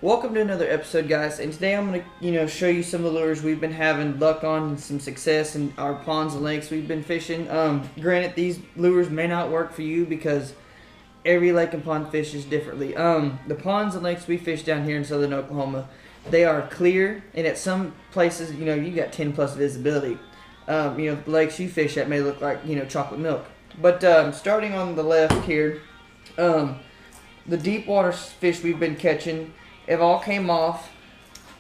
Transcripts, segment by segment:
Welcome to another episode, guys, and today I'm going to, show you some of the lures we've been having luck on and some success in our ponds and lakes we've been fishing. Granted, these lures may not work for you because every lake and pond fishes differently. The ponds and lakes we fish down here in southern Oklahoma, they are clear, and at some places, you got 10 plus visibility. The lakes you fish at may look like, chocolate milk. But starting on the left here, the deep water fish we've been catching have all came off,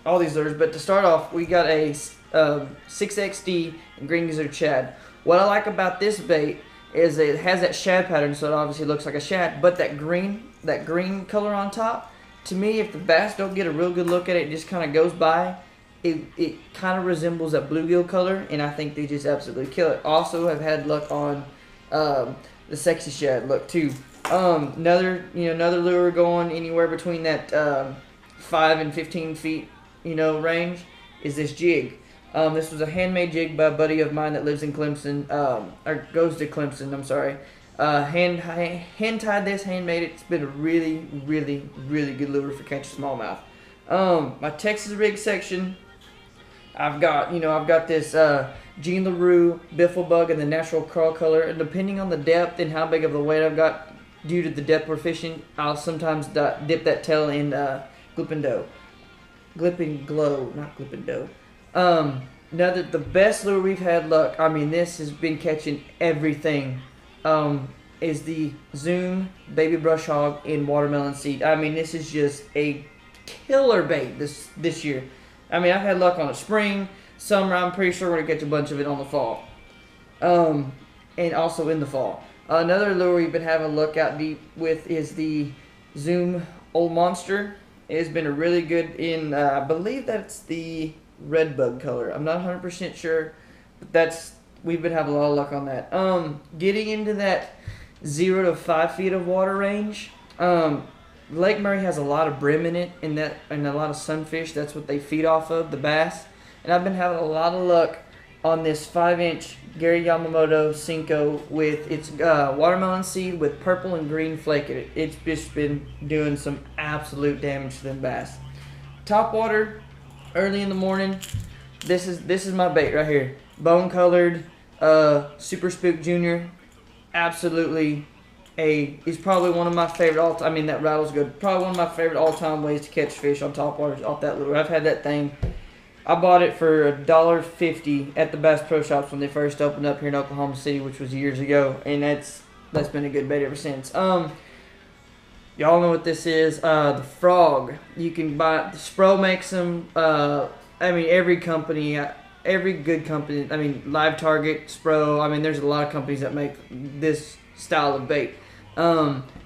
all these lures. But to start off, we got a 6XD and green gizzard shad. What I like about this bait is it has that shad pattern, so it obviously looks like a shad, but that green color on top, to me, if the bass don't get a real good look at it, it just kind of goes by, it kind of resembles that bluegill color, and I think they just absolutely kill it. Also, have had luck on the sexy shad look too. Another lure going anywhere between that 5 and 15 feet, range is this jig. This was a handmade jig by a buddy of mine that lives in Clemson, or goes to Clemson, I'm sorry. Hand tied this, handmade it. It's been a really, really, really good lure for catching smallmouth. My Texas rig section, I've got this Gene LaRue Biffle Bug in the natural crawl color, and depending on the depth and how big of the weight I've got, due to the depth we're fishing, I'll sometimes dip that tail in Glip and Glow, not Glip and Dough. Now that the best lure we've had luck, this has been catching everything, is the Zoom Baby Brush Hog in watermelon seed. This is just a killer bait this year. I've had luck on the spring, summer. I'm pretty sure we're gonna catch a bunch of it on the fall, and also in the fall. Another lure we've been having a look out deep with is the Zoom Old Monster. It has been a really good in, I believe that's the red bug color. I'm not 100% sure, but we've been having a lot of luck on that. Getting into that 0 to 5 feet of water range, Lake Murray has a lot of brim in it, and a lot of sunfish. That's what they feed off of, the bass. And I've been having a lot of luck on this 5-inch Gary Yamamoto Cinco with its watermelon seed with purple and green flake in it. It's just been doing some absolute damage to them bass. Top water, early in the morning. This is my bait right here. Bone colored Super Spook Junior. Absolutely he's probably one of my favorite that rattles good. Probably one of my favorite all-time ways to catch fish on top water off that lure. I've had that thing. I bought it for $1.50 at the Bass Pro Shops when they first opened up here in Oklahoma City, which was years ago, and that's been a good bait ever since. Y'all know what this is. The Frog. You can buy. Spro makes them. Every company, every good company. Live Target, Spro. There's a lot of companies that make this style of bait.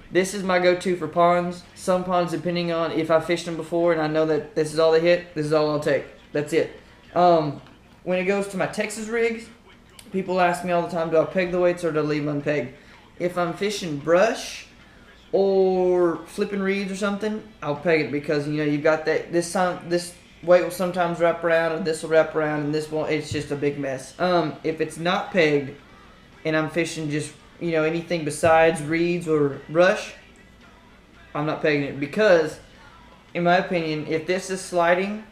This is my go-to for ponds. Some ponds, depending on if I fished them before and I know that this is all they hit, this is all I'll take. That's it. When it goes to my Texas rigs, people ask me all the time, do I peg the weights or do I leave them unpegged? If I'm fishing brush or flipping reeds or something, I'll peg it because, you've got that, this weight will sometimes wrap around and this will wrap around and this won't, it's just a big mess. If it's not pegged and I'm fishing just, anything besides reeds or brush, I'm not pegging it because, in my opinion, if this is sliding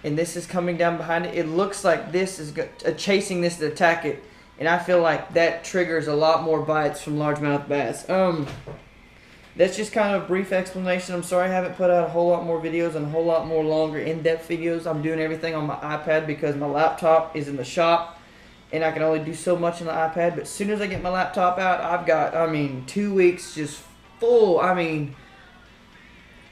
and this is coming down behind it, it looks like this is chasing this to attack it, and I feel like that triggers a lot more bites from largemouth bass. That's just kind of a brief explanation. I'm sorry I haven't put out a whole lot more videos and a whole lot more longer in-depth videos. I'm doing everything on my iPad because my laptop is in the shop, and I can only do so much on the iPad. But as soon as I get my laptop out, I've got, 2 weeks just full,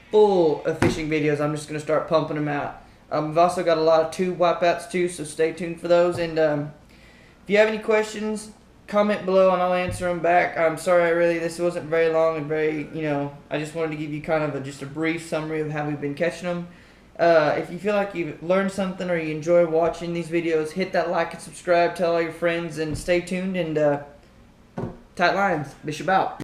full of fishing videos. I'm just going to start pumping them out. I've also got a lot of tube wipeouts too, so stay tuned for those. And if you have any questions, comment below and I'll answer them back. I'm sorry, this wasn't very long and very, I just wanted to give you kind of just a brief summary of how we've been catching them. If you feel like you've learned something or you enjoy watching these videos, hit that like and subscribe, tell all your friends, and stay tuned, and tight lines, Bishop out.